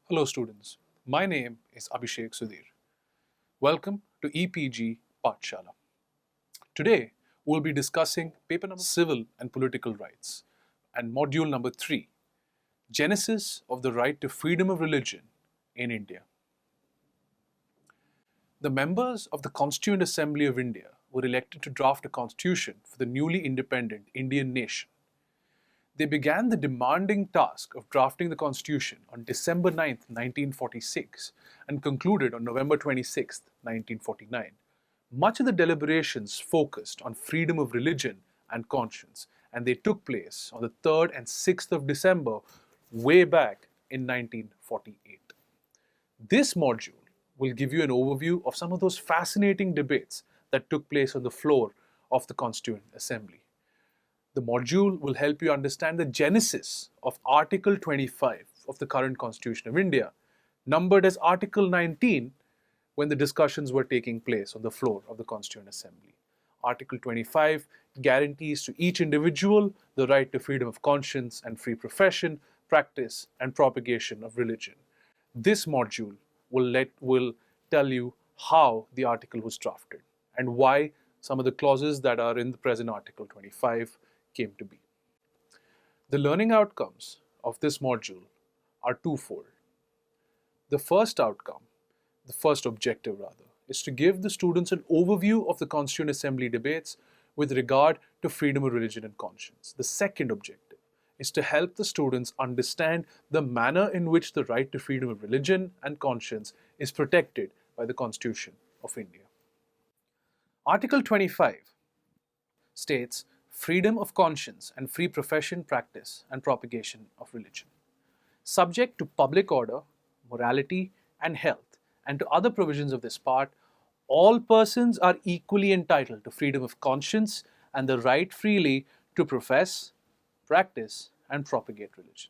Hello students, my name is Abhishek Sudhir. Welcome to EPG Pathshala. Today we'll be discussing paper number Civil and Political Rights and module number 3, Genesis of the Right to Freedom of Religion in India. The members of the Constituent Assembly of India were elected to draft a constitution for the newly independent Indian nation. They began the demanding task of drafting the Constitution on December 9, 1946, and concluded on November 26, 1949. Much of the deliberations focused on freedom of religion and conscience, and they took place on the 3rd and 6th of December, way back in 1948. This module will give you an overview of some of those fascinating debates that took place on the floor of the Constituent Assembly. The module will help you understand the genesis of Article 25 of the current Constitution of India, numbered as Article 19 when the discussions were taking place on the floor of the Constituent Assembly. Article 25 guarantees to each individual the right to freedom of conscience and free profession, practice, and propagation of religion. This module will tell you how the article was drafted and why some of the clauses that are in the present Article 25 came to be. The learning outcomes of this module are twofold. The first outcome, the first objective rather, is to give the students an overview of the Constituent Assembly debates with regard to freedom of religion and conscience. The second objective is to help the students understand the manner in which the right to freedom of religion and conscience is protected by the Constitution of India. Article 25 states freedom of conscience and free profession, practice, and propagation of religion. Subject to public order, morality, and health, and to other provisions of this part, all persons are equally entitled to freedom of conscience and the right freely to profess, practice, and propagate religion.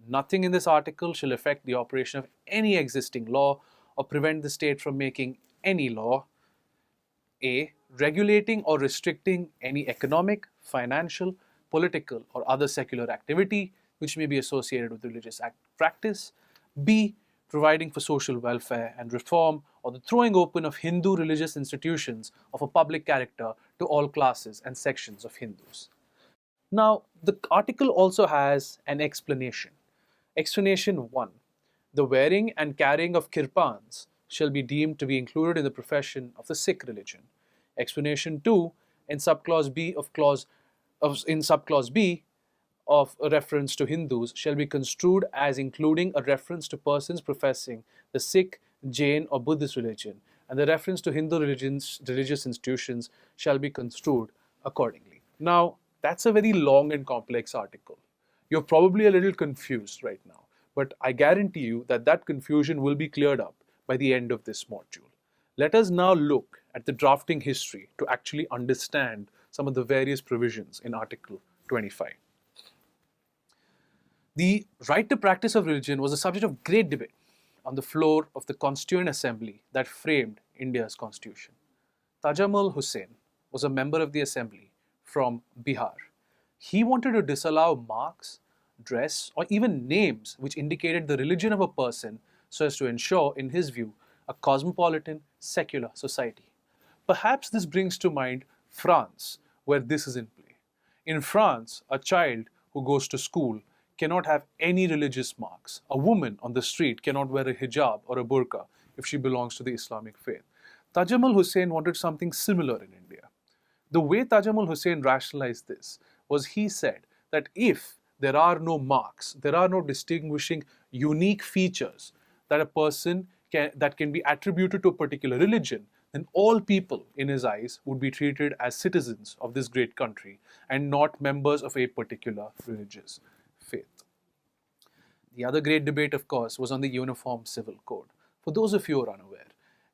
Nothing in this article shall affect the operation of any existing law or prevent the state from making any law A. Regulating or restricting any economic, financial, political, or other secular activity which may be associated with religious practice. B. Providing for social welfare and reform or the throwing open of Hindu religious institutions of a public character to all classes and sections of Hindus. Now, the article also has an explanation. Explanation 1. The wearing and carrying of kirpans shall be deemed to be included in the profession of the Sikh religion. Explanation 2, in subclause B of a reference to Hindus shall be construed as including a reference to persons professing the Sikh, Jain, or Buddhist religion, and the reference to Hindu religious institutions shall be construed accordingly. Now, that's a very long and complex article. You're probably a little confused right now, but I guarantee you that that confusion will be cleared up by the end of this module. Let us now look at the drafting history to actually understand some of the various provisions in Article 25. The right to practice of religion was a subject of great debate on the floor of the Constituent Assembly that framed India's constitution. Tajammul Hussain was a member of the assembly from Bihar. He wanted to disallow marks, dress, or even names which indicated the religion of a person so as to ensure, in his view, a cosmopolitan, secular society. Perhaps this brings to mind France, where this is in play. In France, a child who goes to school cannot have any religious marks. A woman on the street cannot wear a hijab or a burqa if she belongs to the Islamic faith. Tajammul Hussain wanted something similar in India. The way Tajammul Hussain rationalized this was he said that if there are no marks, there are no distinguishing unique features that a person that can be attributed to a particular religion, then all people in his eyes would be treated as citizens of this great country and not members of a particular religious faith. The other great debate, of course, was on the Uniform Civil Code. For those of you who are unaware,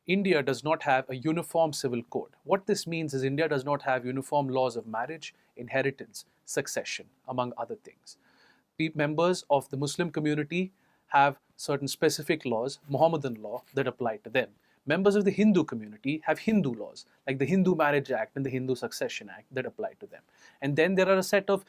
India does not have a uniform civil code. What this means is India does not have uniform laws of marriage, inheritance, succession, among other things. Members of the Muslim community have certain specific laws, Mohammedan law, that apply to them. Members of the Hindu community have Hindu laws, like the Hindu Marriage Act and the Hindu Succession Act, that apply to them. And then there are a set of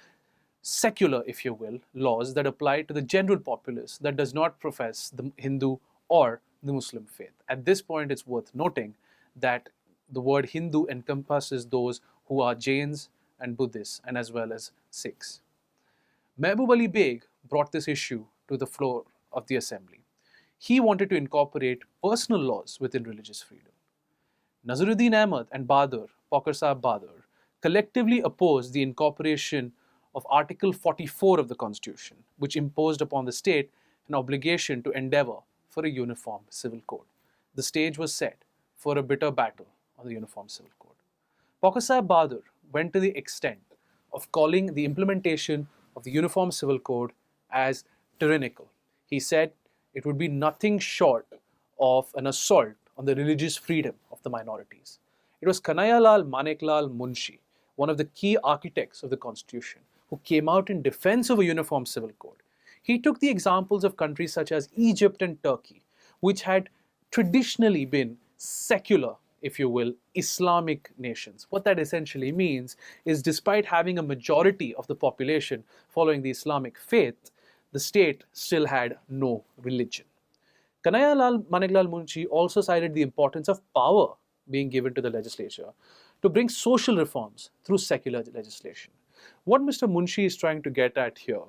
secular, if you will, laws that apply to the general populace that does not profess the Hindu or the Muslim faith. At this point, it's worth noting that the word Hindu encompasses those who are Jains and Buddhists, and as well as Sikhs. Mehboob Ali Beg brought this issue to the floor of the assembly. He wanted to incorporate personal laws within religious freedom. Nazaruddin Ahmad and Bahadur, Pakar Sahib Bahadur, collectively opposed the incorporation of Article 44 of the Constitution, which imposed upon the state an obligation to endeavour for a uniform civil code. The stage was set for a bitter battle on the uniform civil code. Pakar Sahib Bahadur went to the extent of calling the implementation of the uniform civil code as tyrannical. He said it would be nothing short of an assault on the religious freedom of the minorities. It was Kanhaiya Maneklal Munshi, one of the key architects of the Constitution, who came out in defense of a uniform civil code. He took the examples of countries such as Egypt and Turkey, which had traditionally been secular, if you will, Islamic nations. What that essentially means is, despite having a majority of the population following the Islamic faith, the state still had no religion. Kanhaiya Maneklal Munshi also cited the importance of power being given to the legislature to bring social reforms through secular legislation. What Mr. Munshi is trying to get at here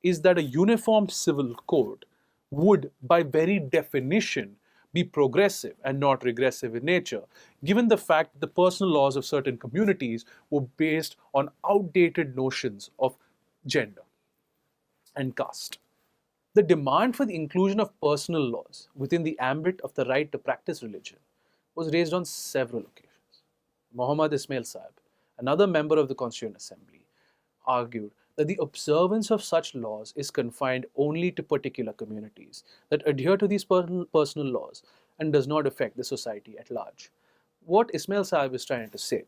is that a uniform civil code would, by very definition, be progressive and not regressive in nature, given the fact that the personal laws of certain communities were based on outdated notions of gender and caste. The demand for the inclusion of personal laws within the ambit of the right to practice religion was raised on several occasions. Muhammad Ismail Sahib, another member of the Constituent Assembly, argued that the observance of such laws is confined only to particular communities that adhere to these personal laws and does not affect the society at large. What Ismail Sahib is trying to say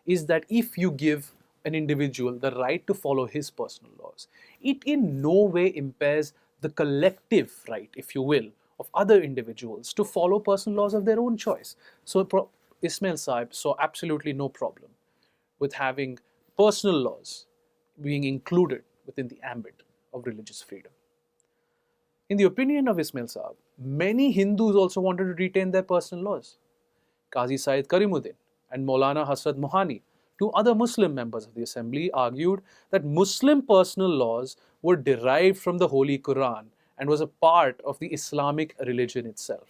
is that if you give an individual the right to follow his personal laws, it in no way impairs the collective right, if you will, of other individuals to follow personal laws of their own choice. So Ismail Sahib saw absolutely no problem with having personal laws being included within the ambit of religious freedom. In the opinion of Ismail Sahib, many Hindus also wanted to retain their personal laws. Qazi Syed Karimuddin and Maulana Hasrat Mohani, two other Muslim members of the assembly, argued that Muslim personal laws were derived from the Holy Quran and was a part of the Islamic religion itself.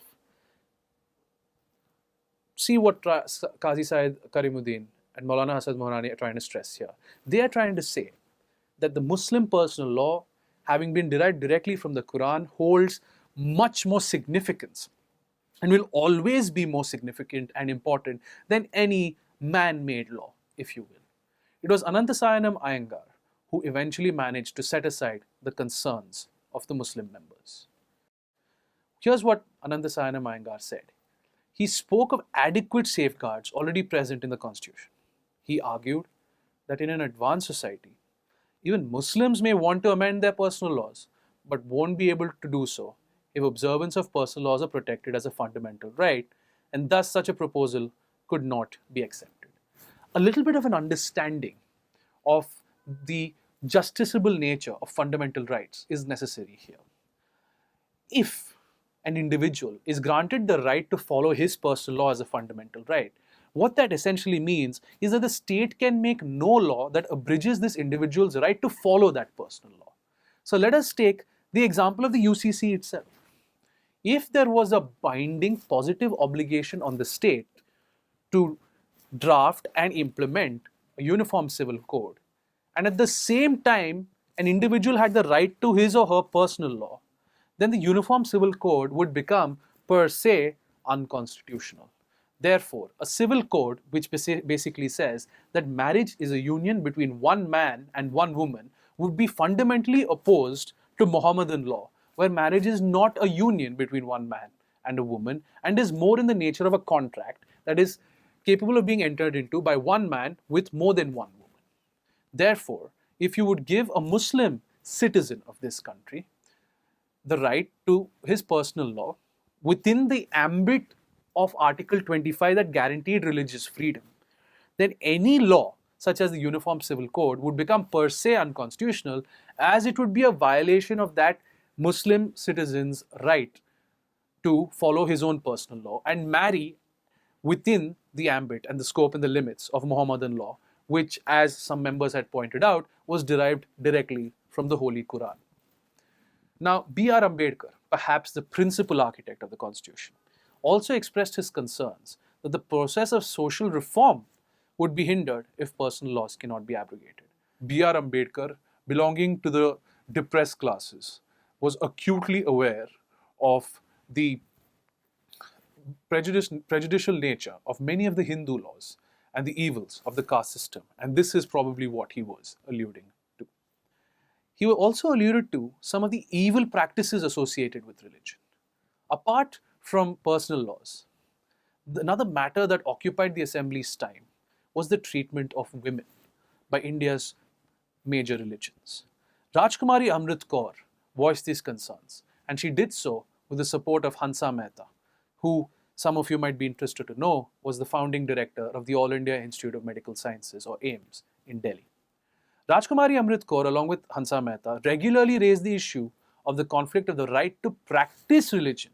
See what Qazi Syed Karimuddin and Maulana Hasrat Mohani are trying to stress here. They are trying to say that the Muslim personal law, having been derived directly from the Quran, holds much more significance and will always be more significant and important than any man-made law, if you will. It was Ananthasayanam Iyengar who eventually managed to set aside the concerns of the Muslim members. Here's what Ananthasayanam Iyengar said. He spoke of adequate safeguards already present in the Constitution. He argued that in an advanced society, even Muslims may want to amend their personal laws, but won't be able to do so if observance of personal laws are protected as a fundamental right, and thus such a proposal could not be accepted. A little bit of an understanding of the justiciable nature of fundamental rights is necessary here. If an individual is granted the right to follow his personal law as a fundamental right, what that essentially means is that the state can make no law that abridges this individual's right to follow that personal law. So let us take the example of the UCC itself. If there was a binding positive obligation on the state to draft and implement a uniform civil code, and at the same time an individual had the right to his or her personal law, then the uniform civil code would become per se unconstitutional. Therefore, a civil code which basically says that marriage is a union between one man and one woman would be fundamentally opposed to Mohammedan law, where marriage is not a union between one man and a woman and is more in the nature of a contract that is capable of being entered into by one man with more than one woman. Therefore, if you would give a Muslim citizen of this country the right to his personal law within the ambit of Article 25 that guaranteed religious freedom, then any law such as the Uniform Civil Code, would become per se unconstitutional, as it would be a violation of that Muslim citizen's right to follow his own personal law and marry within the ambit and the scope and the limits of Muhammadan law, which, as some members had pointed out, was derived directly from the Holy Quran. Now, B.R. Ambedkar, perhaps the principal architect of the Constitution, also expressed his concerns that the process of social reform would be hindered if personal laws cannot be abrogated. B.R. Ambedkar, belonging to the depressed classes, was acutely aware of the prejudicial nature of many of the Hindu laws and the evils of the caste system, and this is probably what he was alluding to. He also alluded to some of the evil practices associated with religion. Apart from personal laws, another matter that occupied the Assembly's time was the treatment of women by India's major religions. Rajkumari Amrit Kaur voiced these concerns, and she did so with the support of Hansa Mehta, who some of you might be interested to know was the founding director of the All India Institute of Medical Sciences, or AIIMS, in Delhi. Rajkumari Amrit Kaur, along with Hansa Mehta, regularly raised the issue of the conflict of the right to practice religion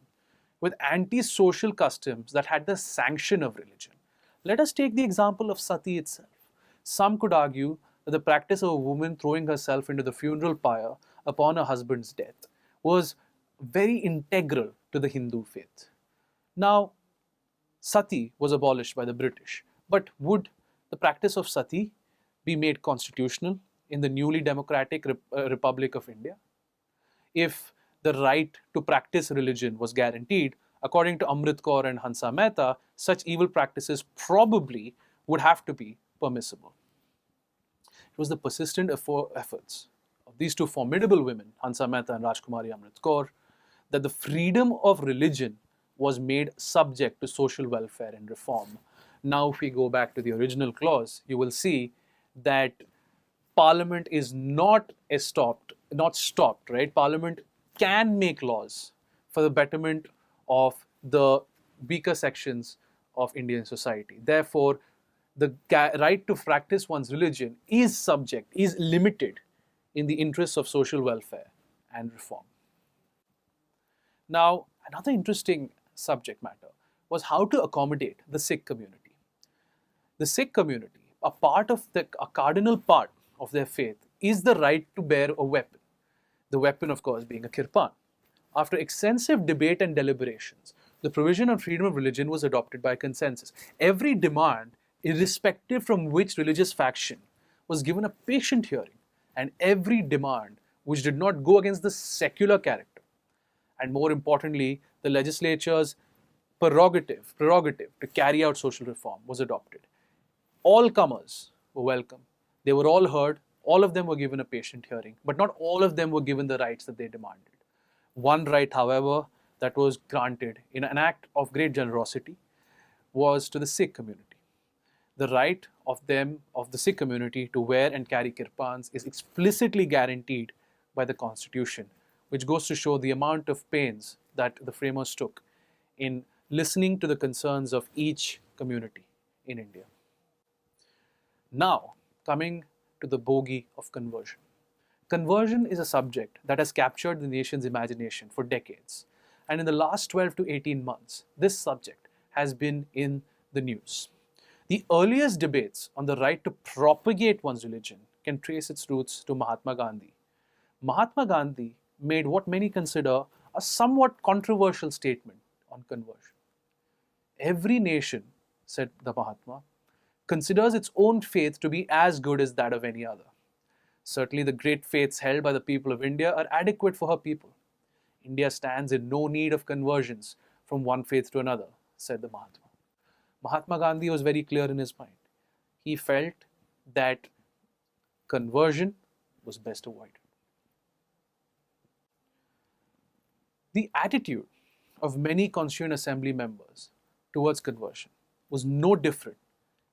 with anti-social customs that had the sanction of religion. Let us take the example of sati itself. Some could argue that the practice of a woman throwing herself into the funeral pyre upon her husband's death was very integral to the Hindu faith. Now, sati was abolished by the British, but would the practice of sati be made constitutional in the newly democratic Republic of India? If the right to practice religion was guaranteed, according to Amrit Kaur and Hansa Mehta, such evil practices probably would have to be permissible. It was the persistent efforts of these two formidable women, Hansa Mehta and Rajkumari Amrit Kaur, that the freedom of religion was made subject to social welfare and reform. Now, if we go back to the original clause, you will see that Parliament is not stopped, right? Parliament can make laws for the betterment of the weaker sections of Indian society. Therefore, the right to practice one's religion is limited in the interests of social welfare and reform. Now, another interesting subject matter was how to accommodate the Sikh community. The Sikh community, a cardinal part of their faith, is the right to bear a weapon. The weapon, of course, being a kirpan. After extensive debate and deliberations, the provision on freedom of religion was adopted by consensus. Every demand, irrespective from which religious faction, was given a patient hearing, and every demand which did not go against the secular character, and more importantly, the legislature's prerogative to carry out social reform, was adopted. All comers were welcome. They were all heard. All of them were given a patient hearing, but not all of them were given the rights that they demanded. One right, however, that was granted in an act of great generosity was to the Sikh community. The right of the Sikh community to wear and carry kirpans is explicitly guaranteed by the Constitution, which goes to show the amount of pains that the framers took in listening to the concerns of each community in India. Now, coming to the bogey of conversion. Conversion is a subject that has captured the nation's imagination for decades. And in the last 12 to 18 months, this subject has been in the news. The earliest debates on the right to propagate one's religion can trace its roots to Mahatma Gandhi. Mahatma Gandhi made what many consider a somewhat controversial statement on conversion. Every nation, said the Mahatma, considers its own faith to be as good as that of any other. Certainly, the great faiths held by the people of India are adequate for her people. India stands in no need of conversions from one faith to another, said the Mahatma. Mahatma Gandhi was very clear in his mind. He felt that conversion was best avoided. The attitude of many Constituent Assembly members towards conversion was no different,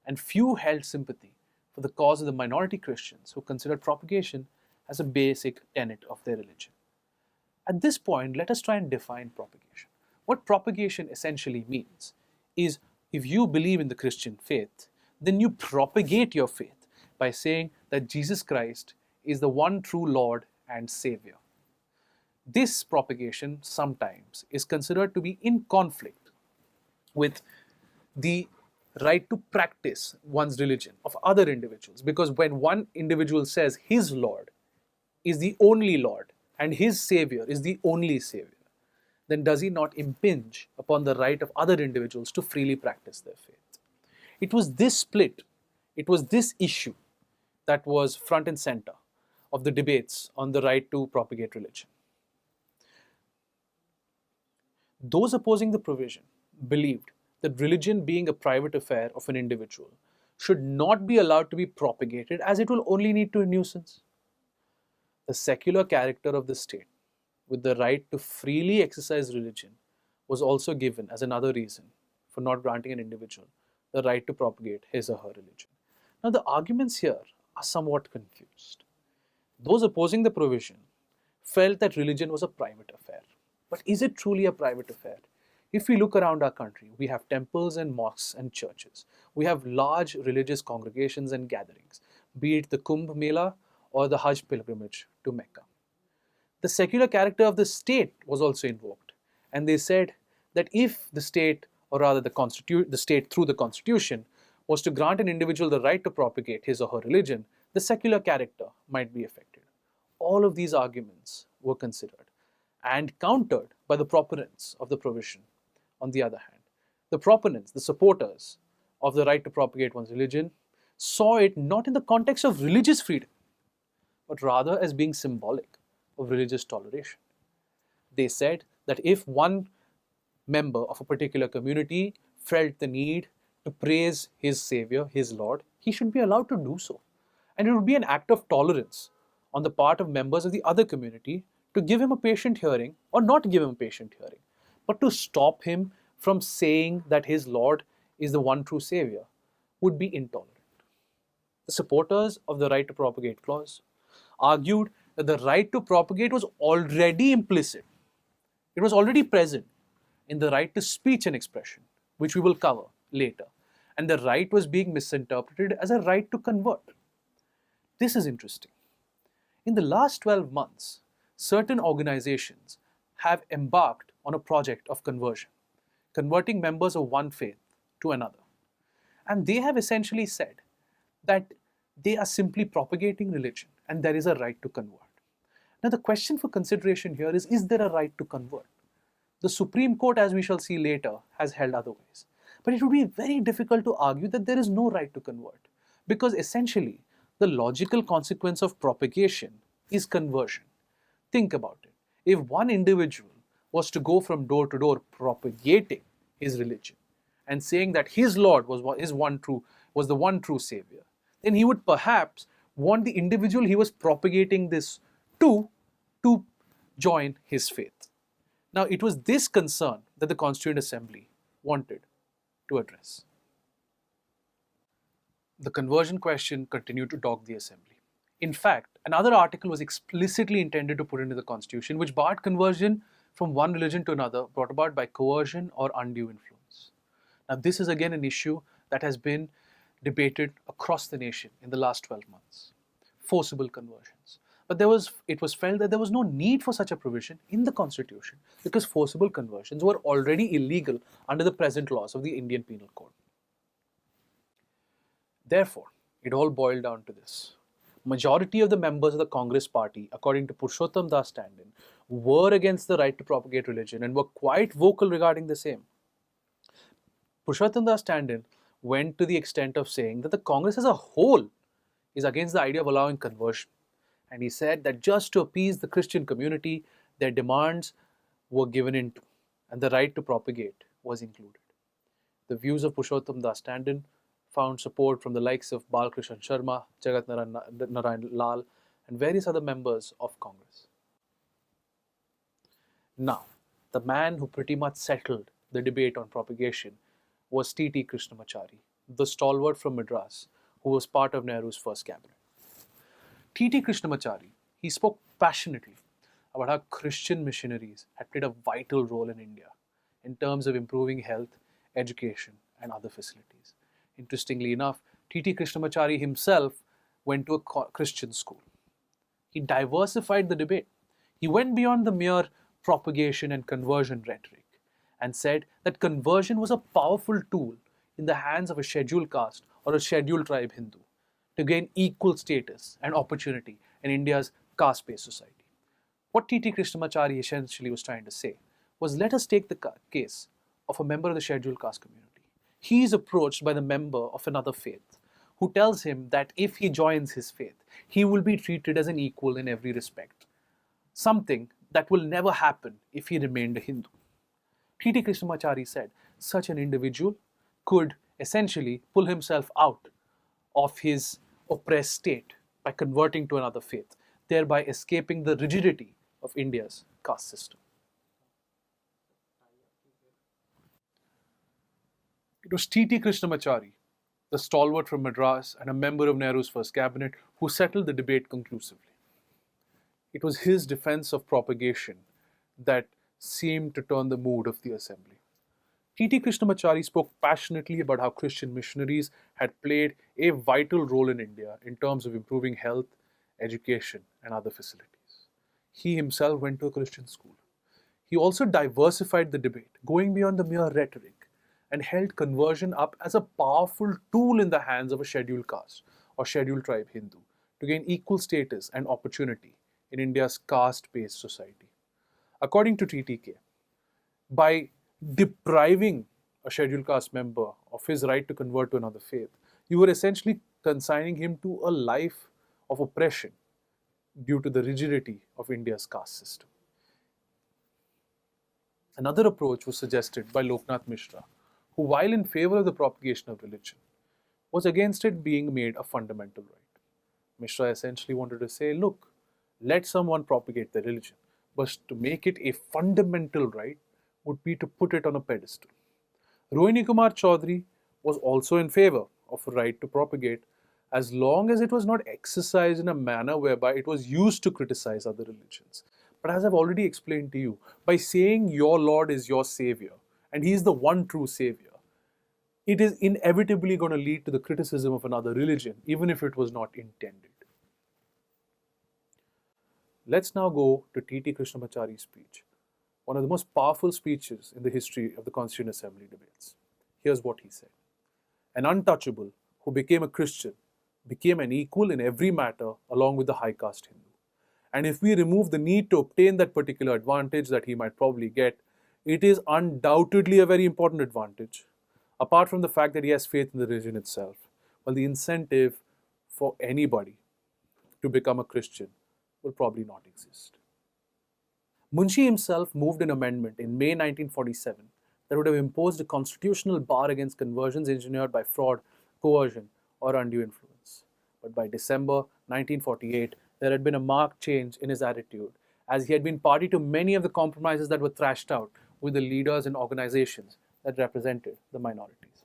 and few held sympathy for the cause of the minority Christians who considered propagation as a basic tenet of their religion. At this point, let us try and define propagation. What propagation essentially means is if you believe in the Christian faith, then you propagate your faith. by saying that Jesus Christ is the one true Lord and Savior. This propagation sometimes is considered to be in conflict with the right to practice one's religion of other individuals, because when one individual says his Lord is the only Lord and his Savior is the only Savior, then does he not impinge upon the right of other individuals to freely practice their faith? It was this split, it was this issue that was front and center of the debates on the right to propagate religion. Those opposing the provision believed that religion, being a private affair of an individual, should not be allowed to be propagated, as it will only lead to a nuisance. The secular character of the state, with the right to freely exercise religion, was also given as another reason for not granting an individual the right to propagate his or her religion. Now, the arguments here are somewhat confused. Those opposing the provision felt that religion was a private affair. But is it truly a private affair? If we look around our country, we have temples and mosques and churches. We have large religious congregations and gatherings, be it the Kumbh Mela or the Hajj pilgrimage to Mecca. The secular character of the state was also invoked, and they said that if the state, or rather the state through the constitution, was to grant an individual the right to propagate his or her religion, the secular character might be affected. All of these arguments were considered and countered by the proponents of the provision. On the other hand, the proponents, the supporters of the right to propagate one's religion, saw it not in the context of religious freedom, but rather as being symbolic of religious toleration. They said that if one member of a particular community felt the need to praise his Savior, his Lord, he should be allowed to do so. And it would be an act of tolerance on the part of members of the other community to give him a patient hearing or not give him a patient hearing. But to stop him from saying that his Lord is the one true Savior would be intolerant. The supporters of the right to propagate clause argued that the right to propagate was already implicit. It was already present in the right to speech and expression, which we will cover later. And the right was being misinterpreted as a right to convert. This is interesting. In the last 12 months, certain organizations have embarked on a project of conversion, converting members of one faith to another. And they have essentially said that they are simply propagating religion and there is a right to convert. Now, the question for consideration here is there a right to convert? The Supreme Court, as we shall see later, has held otherwise. But it would be very difficult to argue that there is no right to convert, because essentially the logical consequence of propagation is conversion. Think about it. If one individual was to go from door to door propagating his religion and saying that his Lord was the one true Savior, then he would perhaps want the individual he was propagating this to join his faith. Now, it was this concern that the Constituent Assembly wanted to address. The conversion question continued to dog the Assembly. In fact, another article was explicitly intended to put into the Constitution, which barred conversion from one religion to another brought about by coercion or undue influence. Now, this is again an issue that has been debated across the nation in the last 12 months. Forcible conversions. But it was felt that there was no need for such a provision in the Constitution because forcible conversions were already illegal under the present laws of the Indian Penal Code. Therefore, it all boiled down to this. Majority of the members of the Congress party, according to Purushottam Das Tandon, were against the right to propagate religion and were quite vocal regarding the same. Purushottam Das Tandon went to the extent of saying that the Congress as a whole is against the idea of allowing conversion. And he said that just to appease the Christian community, their demands were given into, and the right to propagate was included. The views of Purushottam Das Tandon found support from the likes of Balkrishan Sharma, Jagat Narayan Lal, and various other members of Congress. Now, the man who pretty much settled the debate on propagation was T.T. Krishnamachari, the stalwart from Madras, who was part of Nehru's first cabinet. T.T. Krishnamachari, he spoke passionately about how Christian missionaries had played a vital role in India in terms of improving health, education, and other facilities. Interestingly enough, T.T. Krishnamachari himself went to a Christian school. He diversified the debate. He went beyond the mere propagation and conversion rhetoric and said that conversion was a powerful tool in the hands of a scheduled caste or a scheduled tribe Hindu to gain equal status and opportunity in India's caste-based society. What T.T. Krishnamachari essentially was trying to say was, let us take the case of a member of the scheduled caste community. He is approached by the member of another faith who tells him that if he joins his faith, he will be treated as an equal in every respect, something that will never happen if he remained a Hindu. T.T. Krishnamachari said such an individual could essentially pull himself out of his oppressed state by converting to another faith, thereby escaping the rigidity of India's caste system. It was T.T. Krishnamachari, the stalwart from Madras and a member of Nehru's first cabinet, who settled the debate conclusively. It was his defense of propagation that seemed to turn the mood of the assembly. T.T. Krishnamachari spoke passionately about how Christian missionaries had played a vital role in India in terms of improving health, education, and other facilities. He himself went to a Christian school. He also diversified the debate, going beyond the mere rhetoric, and held conversion up as a powerful tool in the hands of a scheduled caste or scheduled tribe Hindu to gain equal status and opportunity in India's caste-based society. According to TTK, by depriving a scheduled caste member of his right to convert to another faith, you were essentially consigning him to a life of oppression due to the rigidity of India's caste system. Another approach was suggested by Loknath Mishra, who, while in favor of the propagation of religion, was against it being made a fundamental right. Mishra essentially wanted to say, look, let someone propagate their religion, but to make it a fundamental right would be to put it on a pedestal. Rohini Kumar Chaudhary was also in favor of a right to propagate as long as it was not exercised in a manner whereby it was used to criticize other religions. But as I've already explained to you, by saying your Lord is your Savior, and He is the one true Savior, it is inevitably going to lead to the criticism of another religion, even if it was not intended. Let's now go to T.T. Krishnamachari's speech, one of the most powerful speeches in the history of the Constituent Assembly debates. Here's what he said. An untouchable who became a Christian became an equal in every matter along with the high caste Hindu. And if we remove the need to obtain that particular advantage that he might probably get, it is undoubtedly a very important advantage, apart from the fact that he has faith in the religion itself. Well, the incentive for anybody to become a Christian will probably not exist. Munshi himself moved an amendment in May 1947 that would have imposed a constitutional bar against conversions engineered by fraud, coercion, or undue influence. But by December 1948, there had been a marked change in his attitude, as he had been party to many of the compromises that were thrashed out with the leaders and organizations that represented the minorities.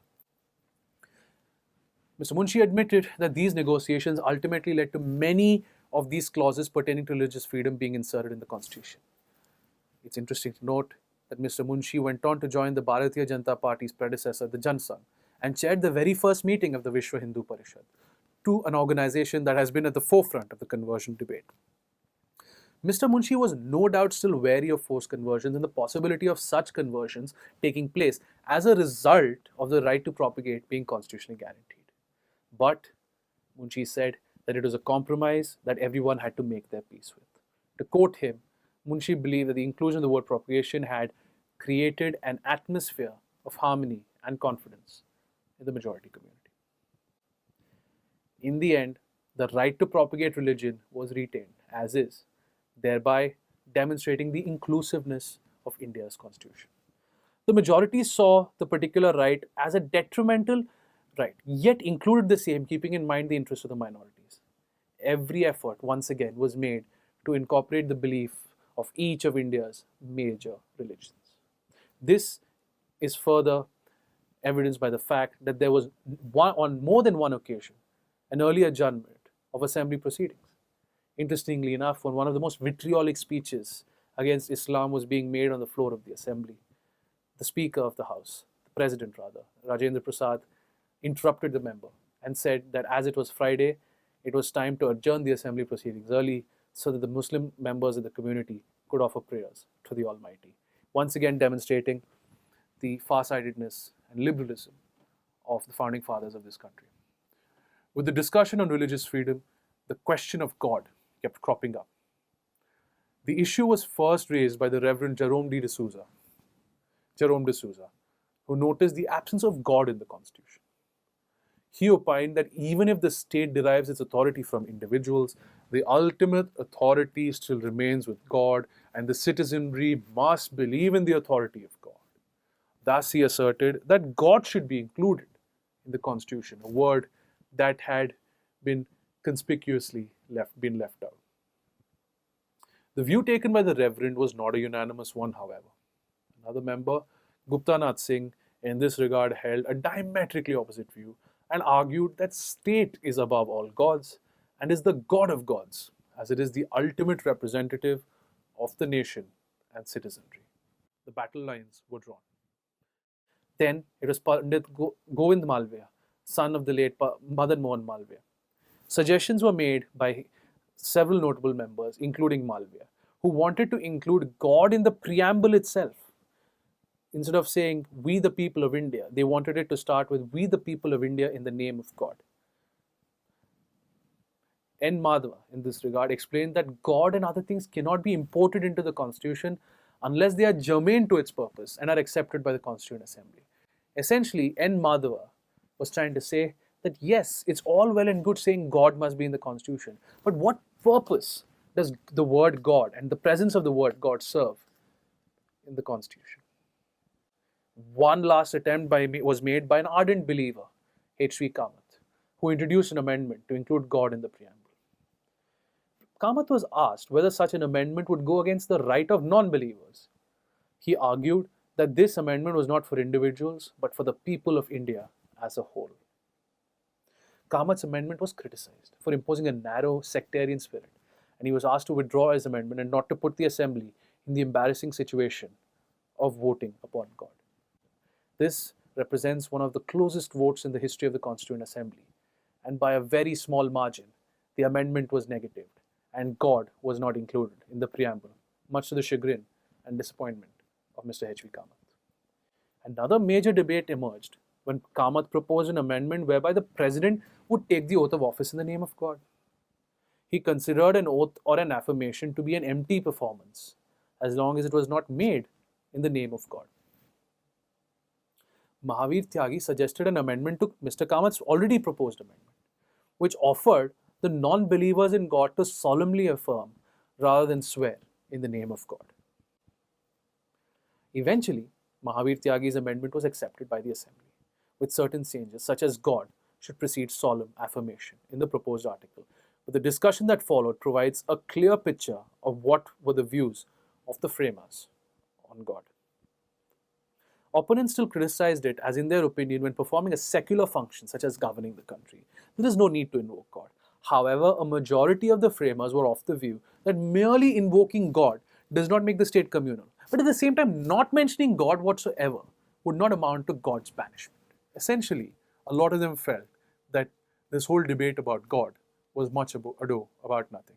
Mr. Munshi admitted that these negotiations ultimately led to many of these clauses pertaining to religious freedom being inserted in the Constitution. It's interesting to note that Mr. Munshi went on to join the Bharatiya Janata Party's predecessor, the Jan Sangh, and chaired the very first meeting of the Vishwa Hindu Parishad, to an organization that has been at the forefront of the conversion debate. Mr. Munshi was no doubt still wary of forced conversions and the possibility of such conversions taking place as a result of the right to propagate being constitutionally guaranteed. But Munshi said that it was a compromise that everyone had to make their peace with. To quote him, Munshi believed that the inclusion of the word propagation had created an atmosphere of harmony and confidence in the majority community. In the end, the right to propagate religion was retained as is, thereby demonstrating the inclusiveness of India's constitution. The majority saw the particular right as a detrimental right, yet included the same, keeping in mind the interests of the minorities. Every effort, once again, was made to incorporate the belief of each of India's major religions. This is further evidenced by the fact that there was, on more than one occasion, an early adjournment of assembly proceedings. Interestingly enough, when one of the most vitriolic speeches against Islam was being made on the floor of the assembly, the Speaker of the House, the President rather, Rajendra Prasad, interrupted the member and said that as it was Friday, it was time to adjourn the assembly proceedings early so that the Muslim members of the community could offer prayers to the Almighty, once again demonstrating the farsightedness and liberalism of the founding fathers of this country. With the discussion on religious freedom, the question of God kept cropping up. The issue was first raised by the Reverend Jerome de Souza, who noticed the absence of God in the Constitution. He opined that even if the state derives its authority from individuals, the ultimate authority still remains with God, and the citizenry must believe in the authority of God. Thus, he asserted that God should be included in the Constitution, a word that had been conspicuously left out. The view taken by the Reverend was not a unanimous one, however. Another member, Guptanath Singh, in this regard held a diametrically opposite view and argued that state is above all gods and is the God of gods, as it is the ultimate representative of the nation and citizenry. The battle lines were drawn. Then it was Pandit Govind Malviya, son of the late Madan Mohan Malviya. Suggestions were made by several notable members, including Malviya, who wanted to include God in the preamble itself. Instead of saying, "We the people of India," they wanted it to start with, "We the people of India in the name of God." N. Madhava, in this regard, explained that God and other things cannot be imported into the Constitution unless they are germane to its purpose and are accepted by the Constituent Assembly. Essentially, N. Madhava was trying to say that yes, it's all well and good saying God must be in the Constitution, but what purpose does the word God and the presence of the word God serve in the Constitution? One last attempt was made by an ardent believer, H.V. Kamath, who introduced an amendment to include God in the preamble. Kamath was asked whether such an amendment would go against the right of non-believers. He argued that this amendment was not for individuals, but for the people of India as a whole. Kamath's amendment was criticized for imposing a narrow sectarian spirit, and he was asked to withdraw his amendment and not to put the assembly in the embarrassing situation of voting upon God. This represents one of the closest votes in the history of the Constituent Assembly, and by a very small margin, the amendment was negatived, and God was not included in the preamble, much to the chagrin and disappointment of Mr. H.V. Kamath. Another major debate emerged when Kamath proposed an amendment whereby the president would take the oath of office in the name of God. He considered an oath or an affirmation to be an empty performance, as long as it was not made in the name of God. Mahavir Tyagi suggested an amendment to Mr. Kamath's already proposed amendment, which offered the non-believers in God to solemnly affirm rather than swear in the name of God. Eventually, Mahavir Tyagi's amendment was accepted by the Assembly, with certain changes such as God should precede solemn affirmation in the proposed article. But the discussion that followed provides a clear picture of what were the views of the framers on God. Opponents still criticized it as, in their opinion, when performing a secular function such as governing the country, there is no need to invoke God. However, a majority of the framers were of the view that merely invoking God does not make the state communal, but at the same time, not mentioning God whatsoever would not amount to God's banishment. Essentially, a lot of them felt that this whole debate about God was much ado about nothing.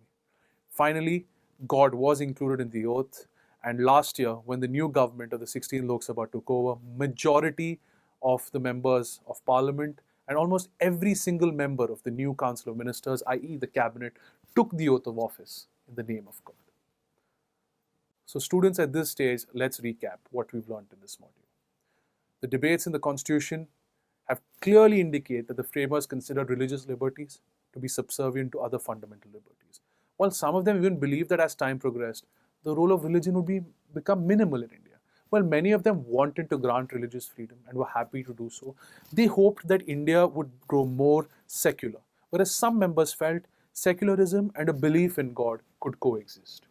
Finally, God was included in the oath, and last year, when the new government of the 16th Lok Sabha took over, majority of the members of parliament and almost every single member of the new Council of Ministers, i.e. the cabinet, took the oath of office in the name of God. So students, at this stage, let's recap what we've learned in this module. The debates in the Constitution have clearly indicated that the framers considered religious liberties to be subservient to other fundamental liberties, while some of them even believed that as time progressed, the role of religion would become minimal in India. While many of them wanted to grant religious freedom and were happy to do so, they hoped that India would grow more secular, whereas some members felt secularism and a belief in God could coexist.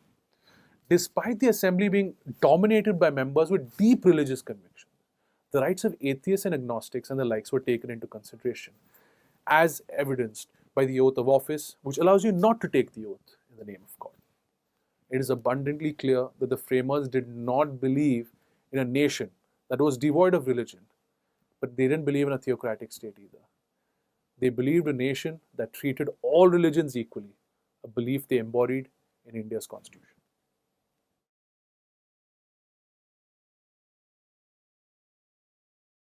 Despite the assembly being dominated by members with deep religious convictions, the rights of atheists and agnostics and the likes were taken into consideration, as evidenced by the oath of office, which allows you not to take the oath in the name of God. It is abundantly clear that the framers did not believe in a nation that was devoid of religion, but they didn't believe in a theocratic state either. They believed a nation that treated all religions equally, a belief they embodied in India's constitution.